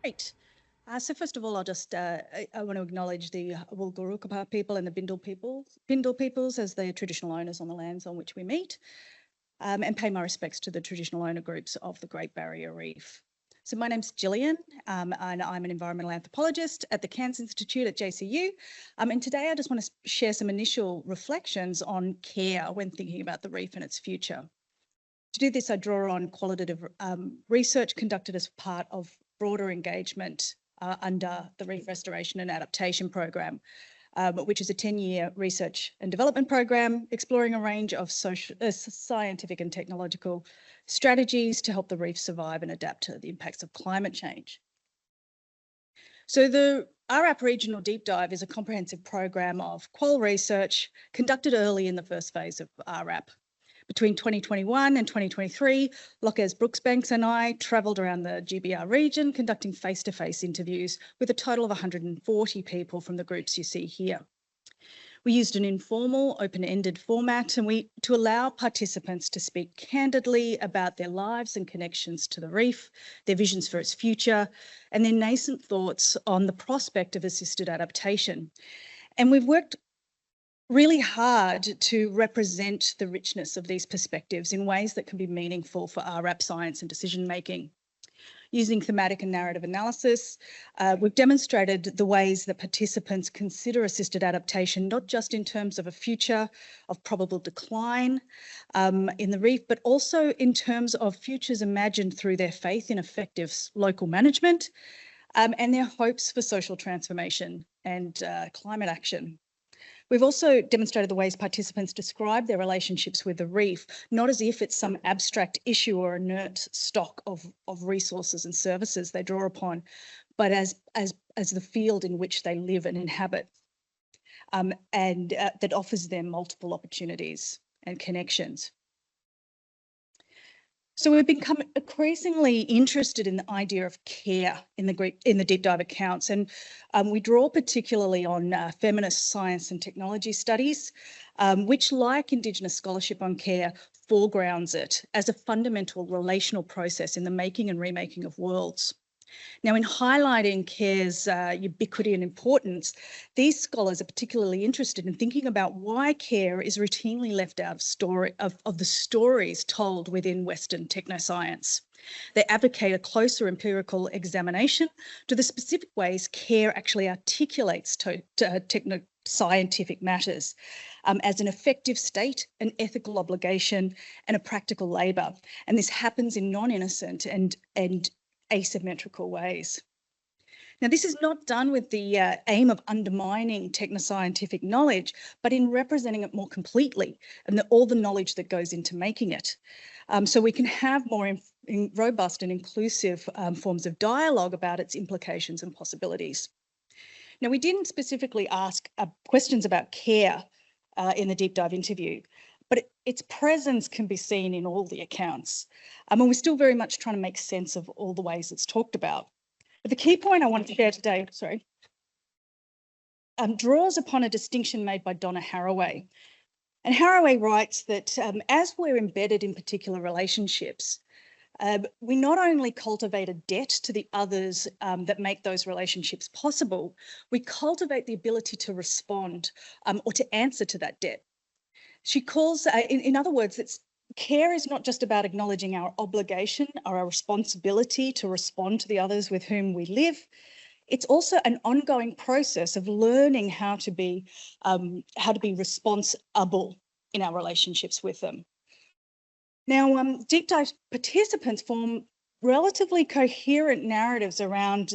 Great. So first of all, I want to acknowledge the Wulgurukapa people and the Bindal peoples as the traditional owners on the lands on which we meet, and pay my respects to the traditional owner groups of the Great Barrier Reef. So my name's Gillian, and I'm an environmental anthropologist at the Cairns Institute at JCU. And today I just want to share some initial reflections on care when thinking about the reef and its future. To do this, I draw on qualitative research conducted as part of broader engagement under the Reef Restoration and Adaptation Program, which is a 10-year research and development program exploring a range of scientific and technological strategies to help the reef survive and adapt to the impacts of climate change. So the RAP Regional Deep Dive is a comprehensive program of qual research conducted early in the first phase of RAP. Between 2021 and 2023, Lochez Brooksbanks and I travelled around the GBR region conducting face-to-face interviews with a total of 140 people from the groups you see here. We used an informal, open-ended format to allow participants to speak candidly about their lives and connections to the reef, their visions for its future, and their nascent thoughts on the prospect of assisted adaptation. And we've worked really hard to represent the richness of these perspectives in ways that can be meaningful for RAP science and decision making. Using thematic and narrative analysis, we've demonstrated the ways that participants consider assisted adaptation, not just in terms of a future of probable decline in the reef, but also in terms of futures imagined through their faith in effective local management and their hopes for social transformation and climate action. We've also demonstrated the ways participants describe their relationships with the reef, not as if it's some abstract issue or inert stock of resources and services they draw upon, but as the field in which they live and inhabit, and that offers them multiple opportunities and connections. So we've become increasingly interested in the idea of care in the deep dive accounts, and we draw particularly on feminist science and technology studies, which, like Indigenous scholarship on care, foregrounds it as a fundamental relational process in the making and remaking of worlds. Now, in highlighting care's ubiquity and importance, these scholars are particularly interested in thinking about why care is routinely left out of the stories told within Western technoscience. They advocate a closer empirical examination to the specific ways care actually articulates to techno-scientific matters as an effective state, an ethical obligation, and a practical labour. And this happens in non-innocent and asymmetrical ways. Now, this is not done with the aim of undermining technoscientific knowledge, but in representing it more completely and all the knowledge that goes into making it. So we can have more robust and inclusive forms of dialogue about its implications and possibilities. Now, we didn't specifically ask questions about care in the deep dive interview, but its presence can be seen in all the accounts. And we're still very much trying to make sense of all the ways it's talked about. But the key point I want to share today, draws upon a distinction made by Donna Haraway. And Haraway writes that as we're embedded in particular relationships, we not only cultivate a debt to the others that make those relationships possible, we cultivate the ability to respond or to answer to that debt. She calls, in other words, care is not just about acknowledging our obligation or our responsibility to respond to the others with whom we live. It's also an ongoing process of learning how to be responsible in our relationships with them. Now, deep dive participants form relatively coherent narratives around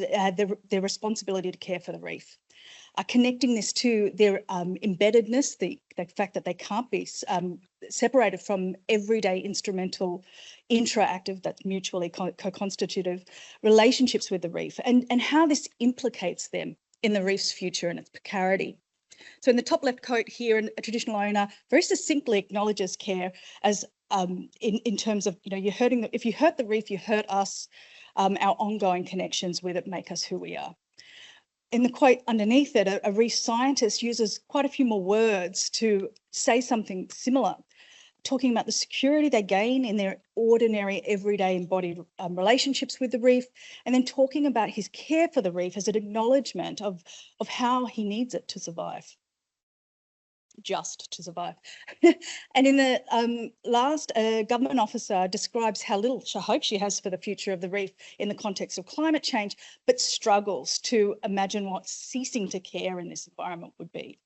their responsibility to care for the reef. Connecting this to their embeddedness, the fact that they can't be separated from everyday instrumental, intra-active, that's mutually co-constitutive relationships with the reef, and how this implicates them in the reef's future and its precarity. So in the top left quote here, a traditional owner very succinctly acknowledges care as in terms of, if you hurt the reef, you hurt us, our ongoing connections with it make us who we are. In the quote underneath it, a reef scientist uses quite a few more words to say something similar. talking about the security they gain in their ordinary, everyday embodied relationships with the reef, and then talking about his care for the reef as an acknowledgement of how he needs it to survive. Just to survive. And in the last, a government officer describes how little hope she has for the future of the reef in the context of climate change, but struggles to imagine what ceasing to care in this environment would be.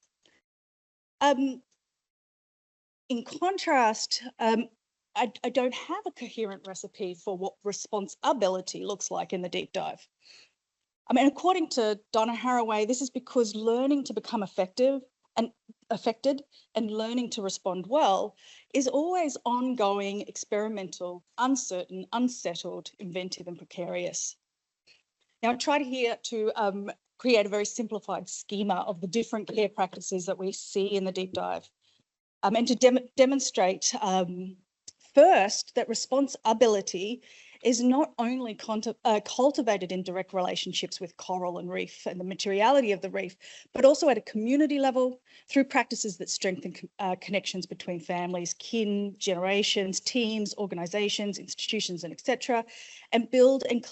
In contrast, I don't have a coherent recipe for what responsibility looks like in the deep dive. I mean, according to Donna Haraway, this is because learning to become affected and learning to respond well is always ongoing, experimental, uncertain, unsettled, inventive, and precarious. Now, I tried here to create a very simplified schema of the different care practices that we see in the deep dive, and to demonstrate first that responsibility is not only cultivated in direct relationships with coral and reef and the materiality of the reef, but also at a community level through practices that strengthen connections between families, kin, generations, teams, organisations, institutions, and etc., and build and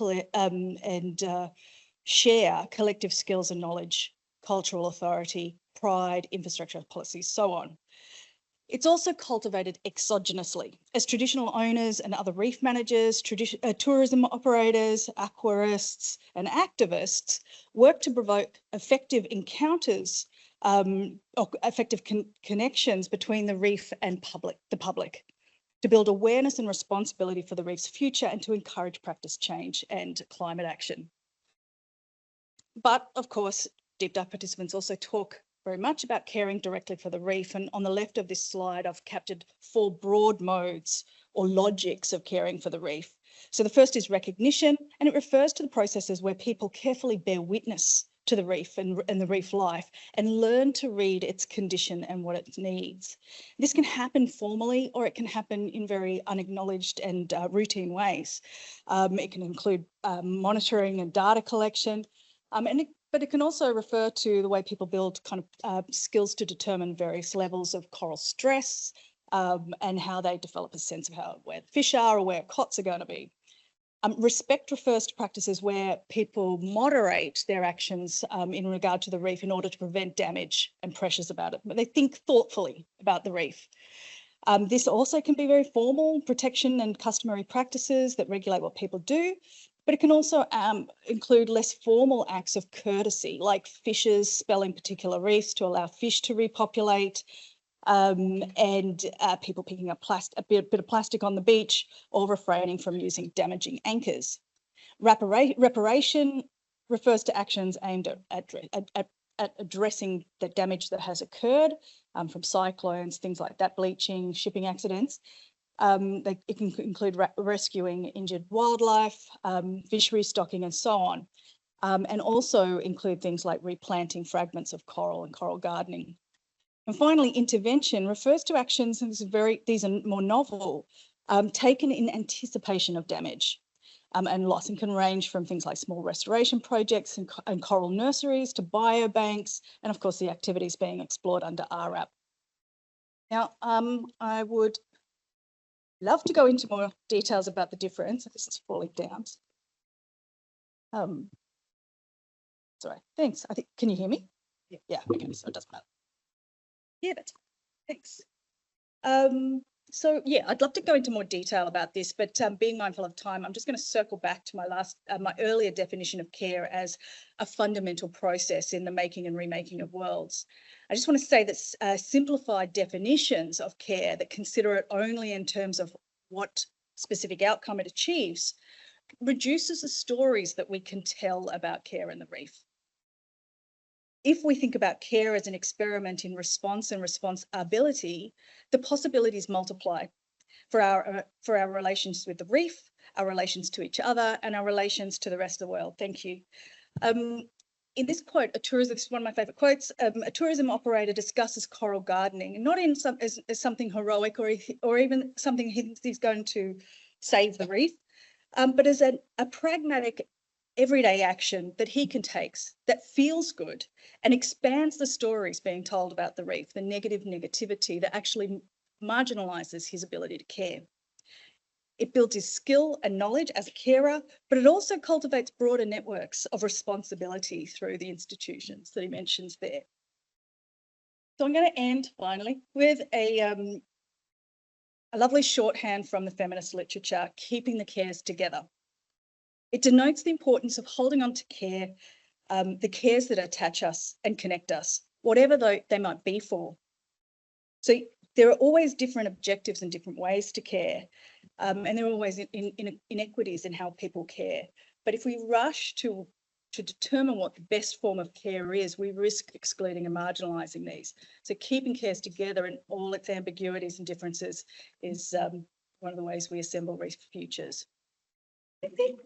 share collective skills and knowledge, cultural authority, pride, infrastructure policies, so on. It's also cultivated exogenously as traditional owners and other reef managers, tourism operators, aquarists, and activists work to provoke effective encounters or effective connections between the reef and the public, to build awareness and responsibility for the reef's future and to encourage practice change and climate action. But of course, deep dive participants also talk very much about caring directly for the reef. And on the left of this slide, I've captured 4 broad modes or logics of caring for the reef. So the first is recognition, and it refers to the processes where people carefully bear witness to the reef and the reef life and learn to read its condition and what it needs. This can happen formally, or it can happen in very unacknowledged and routine ways. It can include monitoring and data collection, but it can also refer to the way people build kind of skills to determine various levels of coral stress and how they develop a sense of where the fish are or where cots are going to be. Respect refers to practices where people moderate their actions in regard to the reef in order to prevent damage and pressures about it. But they think thoughtfully about the reef. This also can be very formal, protection and customary practices that regulate what people do. But it can also include less formal acts of courtesy, like fishers spelling particular reefs to allow fish to repopulate, and people picking up a bit of plastic on the beach or refraining from using damaging anchors. Reparation refers to actions aimed at addressing the damage that has occurred from cyclones, things like that, bleaching, shipping accidents. It can include rescuing injured wildlife, fishery stocking, and so on, and also include things like replanting fragments of coral and coral gardening. And finally, intervention refers to actions, and these are more novel, taken in anticipation of damage and loss, and can range from things like small restoration projects and coral nurseries to biobanks, and of course the activities being explored under RRAP. Now, I would love to go into more details about the difference. This is falling down. Sorry, thanks. Can you hear me? Yeah, okay, so it doesn't matter. Yeah, that's thanks. So yeah, I'd love to go into more detail about this, but being mindful of time, I'm just going to circle back to my earlier definition of care as a fundamental process in the making and remaking of worlds. I just want to say that simplified definitions of care that consider it only in terms of what specific outcome it achieves reduces the stories that we can tell about care in the reef. If we think about care as an experiment in response and responsibility, the possibilities multiply for our relations with the reef, our relations to each other, and our relations to the rest of the world. Thank you. In this quote, this is one of my favourite quotes, a tourism operator discusses coral gardening, not as something heroic or even something he's going to save the reef, but as a pragmatic everyday action that he can take that feels good and expands the stories being told about the reef, the negativity that actually marginalises his ability to care. It builds his skill and knowledge as a carer, but it also cultivates broader networks of responsibility through the institutions that he mentions there. So I'm going to end finally with a lovely shorthand from the feminist literature, keeping the cares together. It denotes the importance of holding on to care, the cares that attach us and connect us, whatever they might be for. So there are always different objectives and different ways to care, and there are always inequities in how people care. But if we rush to determine what the best form of care is, we risk excluding and marginalising these. So keeping cares together in all its ambiguities and differences is one of the ways we assemble Reef Futures. Thank you.